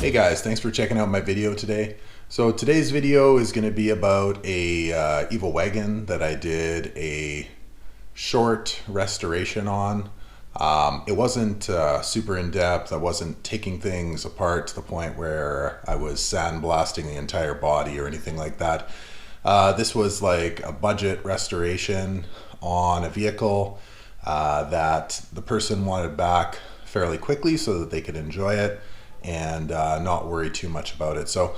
Hey guys, thanks for checking out my video today. So today's video is going to be about a Evo Wagon that I did a short restoration on. It wasn't super in-depth. I wasn't taking things apart to the point where I was sandblasting the entire body or anything like that. This was like a budget restoration on a vehicle that the person wanted back fairly quickly so that they could enjoy it and not worry too much about it. So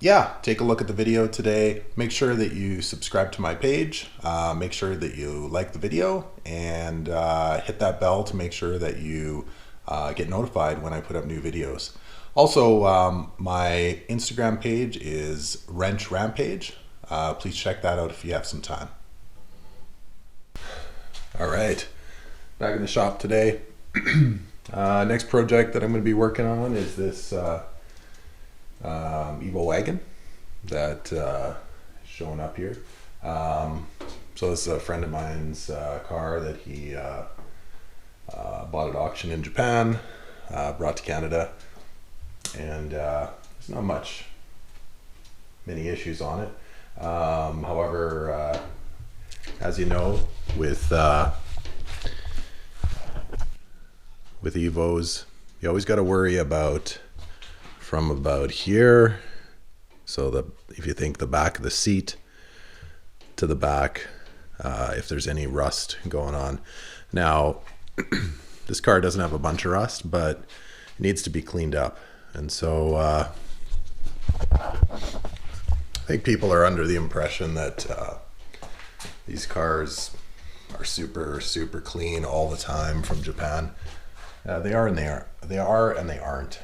yeah, take a look at the video today. Make sure that you subscribe to my page. Make sure that you like the video and hit that bell to make sure that you get notified when I put up new videos. Also, my Instagram page is Wrench Rampage. Please check that out if you have some time. All right, back in the shop today. Next project that I'm going to be working on is this Evo Wagon that is showing up here. So this is a friend of mine's car that he bought at auction in Japan, brought to Canada, and there's not many issues on it. However, as you know, with Evos, you always got to worry about from about here. So if you think the back of the seat to the back, if there's any rust going on. Now, this car doesn't have a bunch of rust, but it needs to be cleaned up. And so I think people are under the impression that these cars are super clean all the time from Japan. They are and they aren't.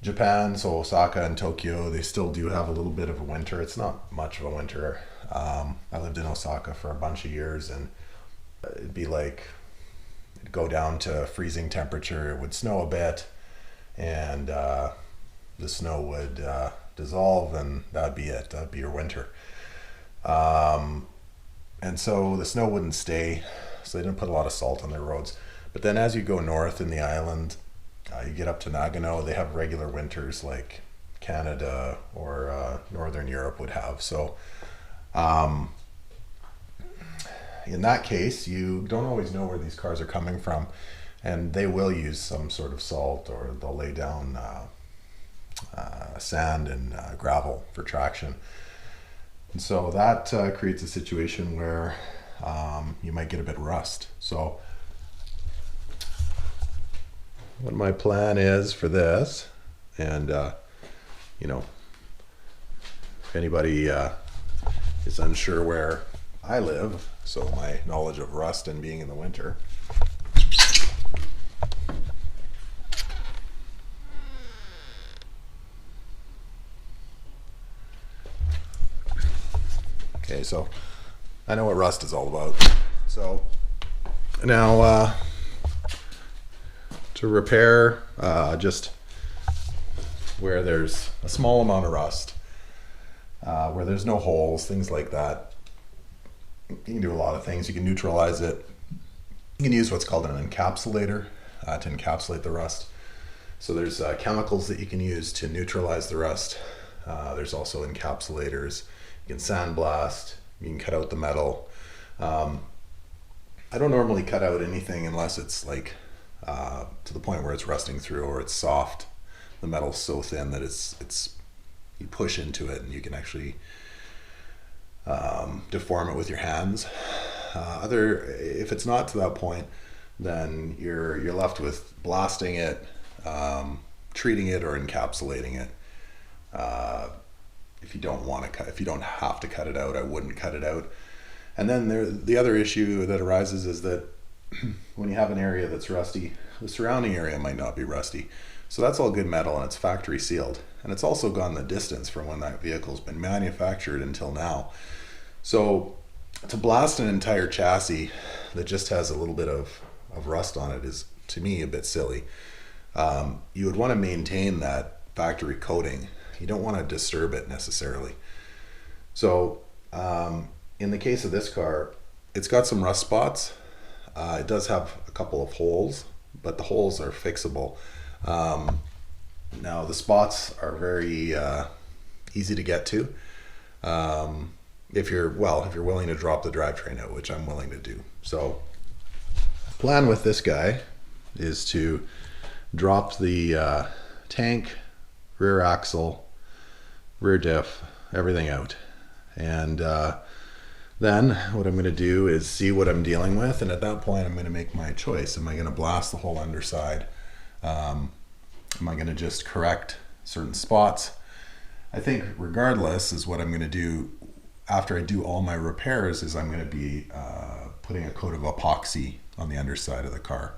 Japan, so Osaka and Tokyo, they still do have a little bit of a winter. It's not much of a winter. I lived in Osaka for a bunch of years, and it'd go down to freezing temperature. It would snow a bit, and the snow would dissolve, and that'd be it. That'd be your winter. And so the snow wouldn't stay, so they didn't put a lot of salt on their roads. But then as you go north in the island, you get up to Nagano, they have regular winters like Canada or Northern Europe would have. So in that case, you don't always know where these cars are coming from, and they will use some sort of salt, or they'll lay down sand and gravel for traction. And so that creates a situation where you might get a bit of rust. So what my plan is for this, and you know, if anybody is unsure where I live, so my knowledge of rust and being in the winter, okay, so I know what rust is all about. So now to repair just where there's a small amount of rust, where there's no holes, things like that, you can do a lot of things. You can neutralize it. You can use what's called an encapsulator to encapsulate the rust. So there's chemicals that you can use to neutralize the rust. There's also encapsulators. You can sandblast. You can cut out the metal. I don't normally cut out anything unless it's like to the point where it's rusting through, or it's soft. The metal's so thin that it's you push into it and you can actually deform it with your hands. If it's not to that point, then you're left with blasting it, treating it, or encapsulating it. If you don't have to cut it out, I wouldn't cut it out. And then the other issue that arises is that when you have an area that's rusty, the surrounding area might not be rusty. So that's all good metal, and it's factory sealed. And it's also gone the distance from when that vehicle's been manufactured until now. So to blast an entire chassis that just has a little bit of rust on it is, to me, a bit silly. You would want to maintain that factory coating. You don't want to disturb it necessarily. So in the case of this car, it's got some rust spots. It does have a couple of holes, but the holes are fixable. Now the spots are very easy to get to. If you're willing to drop the drivetrain out, which I'm willing to do. So plan with this guy is to drop the tank, rear axle, rear diff, everything out. And then what I'm going to do is see what I'm dealing with, and at that point I'm going to make my choice. Am I going to blast the whole underside? Am I going to just correct certain spots? I think regardless is what I'm going to do after I do all my repairs is I'm going to be putting a coat of epoxy on the underside of the car.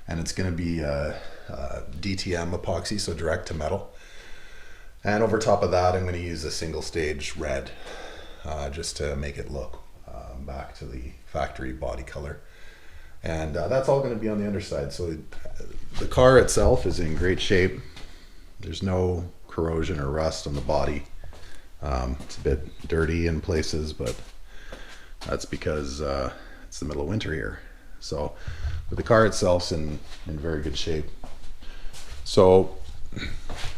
And it's going to be DTM epoxy, so direct to metal. And over top of that, I'm going to use a single stage red just to make it look back to the factory body color. And that's all going to be on the underside. So the car itself is in great shape. There's no corrosion or rust on the body. It's a bit dirty in places, but that's because it's the middle of winter here. So but the car itself's in very good shape. So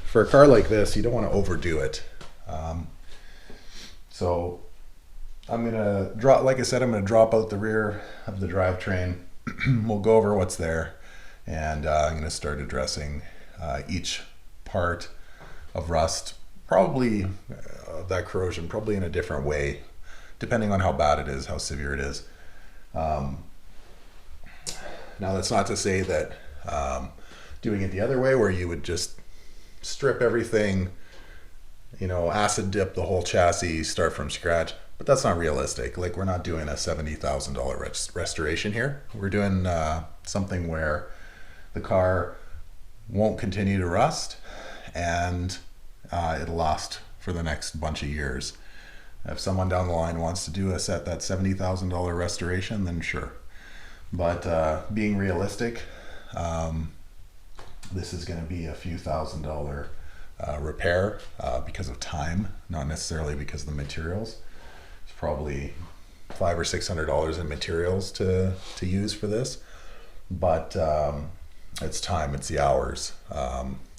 for a car like this, you don't want to overdo it. So I'm gonna drop, like I said, I'm gonna drop out the rear of the drivetrain. We'll go over what's there, and I'm gonna start addressing each part of rust, probably that corrosion, probably in a different way, depending on how bad it is, how severe it is. Now that's not to say that doing it the other way, where you would just strip everything, you know, acid dip the whole chassis, start from scratch, but that's not realistic. Like, we're not doing a $70,000 restoration here. We're doing something where the car won't continue to rust, and it'll last for the next bunch of years. If someone down the line wants to do that $70,000 restoration, then sure. But being realistic, this is going to be a few $1,000 repair because of time, not necessarily because of the materials. It's probably $500 or $600 in materials to use for this, but it's time, it's the hours,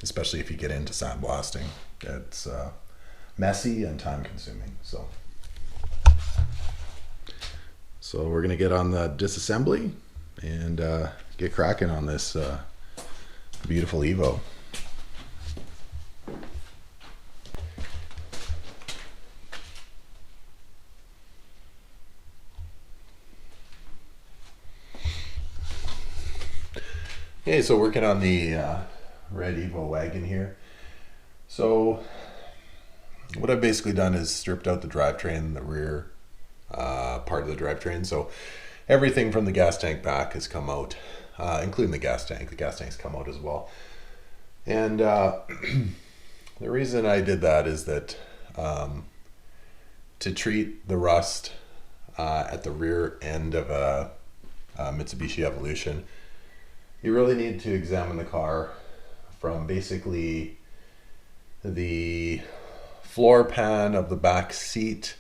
especially if you get into sandblasting. It's messy and time consuming. So we're gonna get on the disassembly and get cracking on this beautiful Evo. Okay, so working on the red Evo Wagon here. So what I've basically done is stripped out the drivetrain, the rear part of the drivetrain. So everything from the gas tank back has come out, including the gas tank. The gas tank's come out as well. And the reason I did that is that to treat the rust at the rear end of a Mitsubishi Evolution, you really need to examine the car from basically the floor pan of the back seat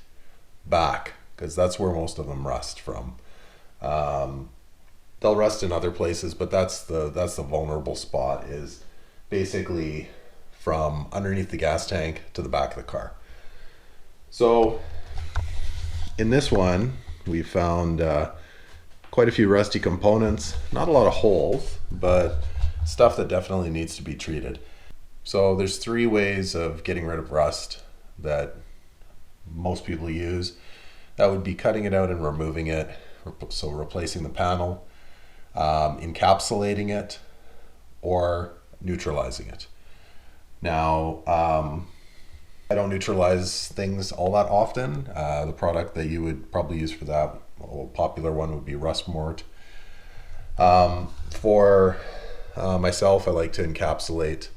back, because that's where most of them rust from. They'll rust in other places, but that's the vulnerable spot, is basically from underneath the gas tank to the back of the car. So in this one, we found quite a few rusty components, not a lot of holes, but stuff that definitely needs to be treated. So there's 3 ways of getting rid of rust that most people use. That would be cutting it out and removing it, so replacing the panel, encapsulating it, or neutralizing it. Now, I don't neutralize things all that often. The product that you would probably use for that, a popular one, would be rust mort. For myself, I like to encapsulate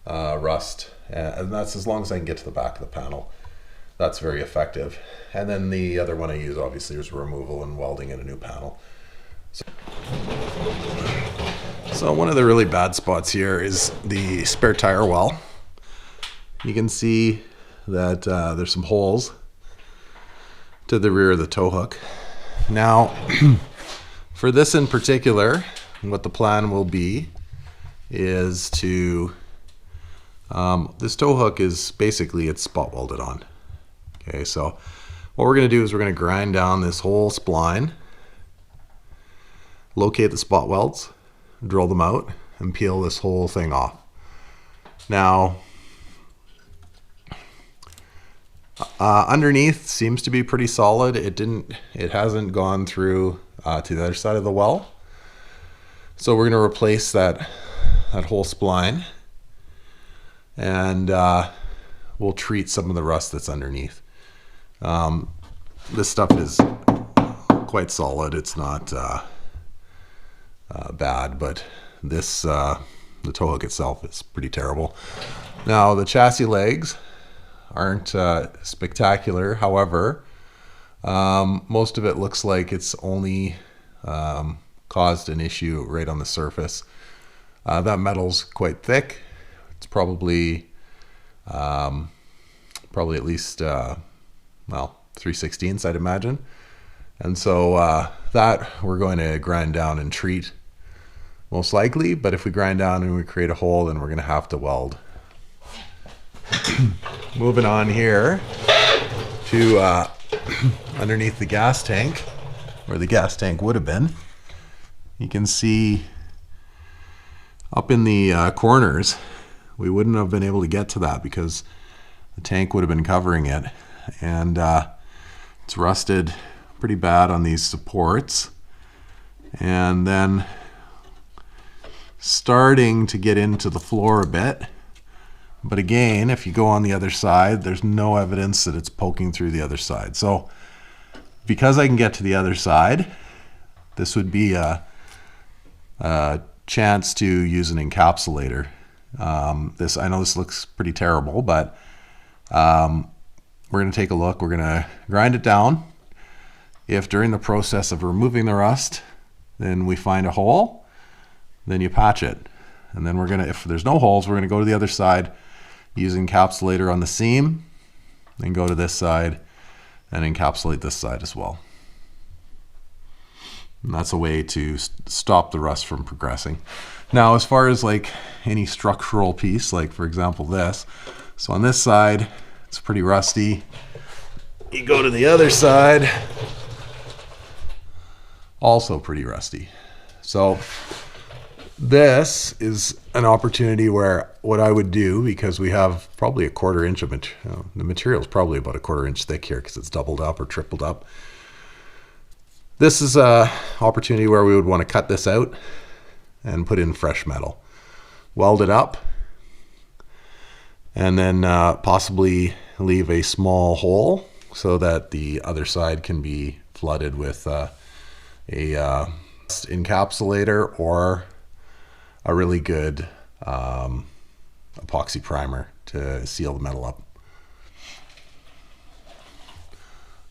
rust, and that's as long as I can get to the back of the panel. That's very effective. And then the other one I use, obviously, is removal and welding in a new panel. So one of the really bad spots here is the spare tire well. You can see that there's some holes to the rear of the tow hook. Now, for this in particular, what the plan will be is to, this tow hook is basically, it's spot welded on. Okay, so what we're going to do is we're going to grind down this whole spline, locate the spot welds, drill them out, and peel this whole thing off. Now, underneath seems to be pretty solid. It hasn't gone through to the other side of the well. So we're going to replace that whole spline, and we'll treat some of the rust that's underneath. This stuff is quite solid. It's not bad, but this the tow hook itself is pretty terrible. Now the chassis legs aren't spectacular. However, most of it looks like it's only caused an issue right on the surface. That metal's quite thick. It's probably at least well, 3/16, I'd imagine. And so that we're going to grind down and treat most likely, but if we grind down and we create a hole, then we're going to have to weld. Moving on here to underneath the gas tank, where the gas tank would have been. You can see up in the corners, we wouldn't have been able to get to that because the tank would have been covering it, and it's rusted pretty bad on these supports, and then starting to get into the floor a bit. But again, if you go on the other side, there's no evidence that it's poking through the other side. So because I can get to the other side, this would be a chance to use an encapsulator. I know this looks pretty terrible, but we're going to take a look. We're going to grind it down. If during the process of removing the rust, then we find a hole, then you patch it. And then we're going to, if there's no holes, we're going to go to the other side, use encapsulator on the seam, then go to this side and encapsulate this side as well. And that's a way to stop the rust from progressing. Now, as far as like any structural piece, like for example this, so on this side, it's pretty rusty. You go to the other side, also pretty rusty. So this is an opportunity where what I would do, because we have probably a 1/4 inch of material, the material is probably about a 1/4 inch thick here because it's doubled up or tripled up. This is a opportunity where we would want to cut this out and put in fresh metal, weld it up, and then possibly leave a small hole so that the other side can be flooded with a encapsulator or a really good epoxy primer to seal the metal up.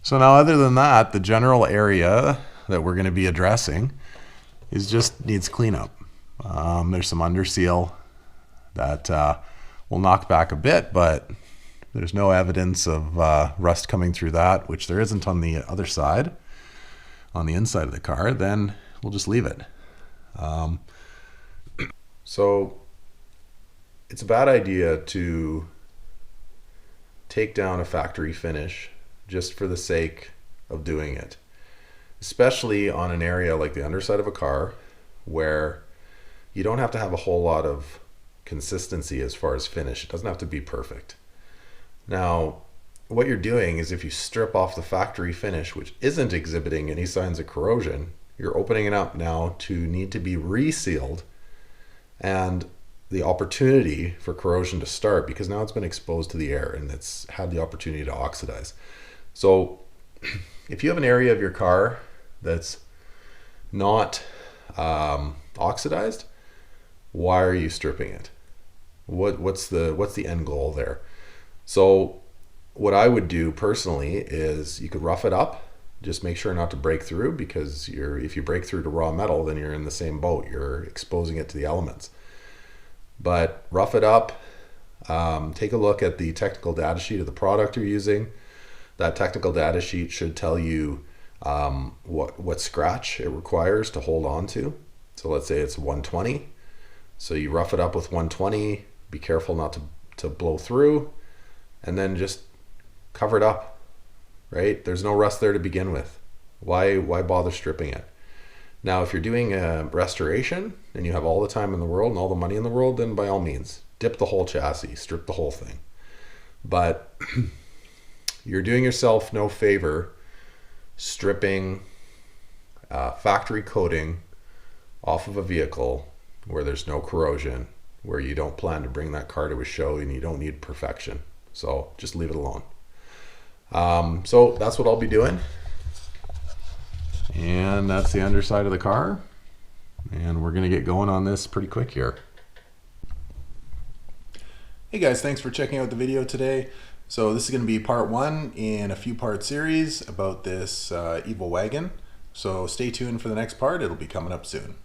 So now, other than that, the general area that we're going to be addressing just needs cleanup. There's some under seal that will knock back a bit, but there's no evidence of rust coming through that, which there isn't on the other side, on the inside of the car. Then we'll just leave it. So it's a bad idea to take down a factory finish just for the sake of doing it, especially on an area like the underside of a car where you don't have to have a whole lot of consistency as far as finish. It doesn't have to be perfect. Now, what you're doing is if you strip off the factory finish, which isn't exhibiting any signs of corrosion, you're opening it up now to need to be resealed, and the opportunity for corrosion to start because now it's been exposed to the air and it's had the opportunity to oxidize. So if you have an area of your car that's not oxidized, why are you stripping it? What's the end goal there? So what I would do personally is you could rough it up. Just make sure not to break through, because if you break through to raw metal, then you're in the same boat. You're exposing it to the elements. But rough it up. Take a look at the technical data sheet of the product you're using. That technical data sheet should tell you what scratch it requires to hold on to. So let's say it's 120. So you rough it up with 120, be careful not to blow through, and then just cover it up, right? There's no rust there to begin with. Why bother stripping it? Now, if you're doing a restoration and you have all the time in the world and all the money in the world, then by all means, dip the whole chassis, strip the whole thing. But you're doing yourself no favor stripping factory coating off of a vehicle where there's no corrosion, where you don't plan to bring that car to a show and you don't need perfection. So just leave it alone. So that's what I'll be doing. And that's the underside of the car. And we're going to get going on this pretty quick here. Hey guys, thanks for checking out the video today. So this is going to be part 1 in a few part series about this Evo Wagon. So stay tuned for the next part, it'll be coming up soon.